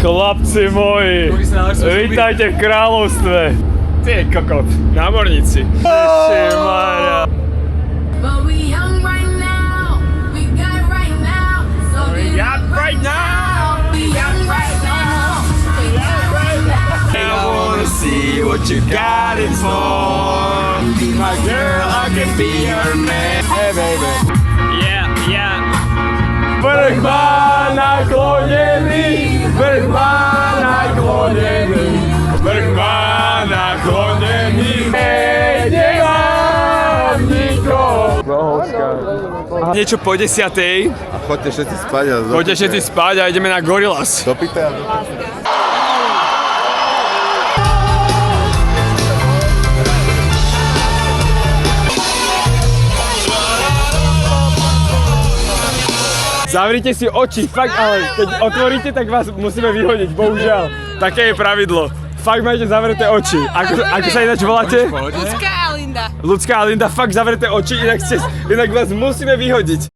Chlapci moji, vítajte v kráľovstve. Ty kokot, námorníci. Ježišmarja. But we young right now. We got right now. So we got right now. We young right now. We got right now. I wanna see what you got in store. My girl, I can be her man. Hey baby. Yeah, yeah. Vrch má naklonený, vrch má naklonený, vrch má naklonený. Nemám nikoho. Niečo po 10:00. Choďte všetci spať a Poďte všetci spať a ideme na Gorillaz. dopite a Zavrite si oči, fakt, ale keď otvoríte, tak vás musíme vyhodiť, bohužiaľ. Také je pravidlo. Fakt majte zavreté oči. Ako sa ináč voláte? Ľudská a Linda. Ľudská a Linda, fakt zavreté oči, inak vás musíme vyhodiť.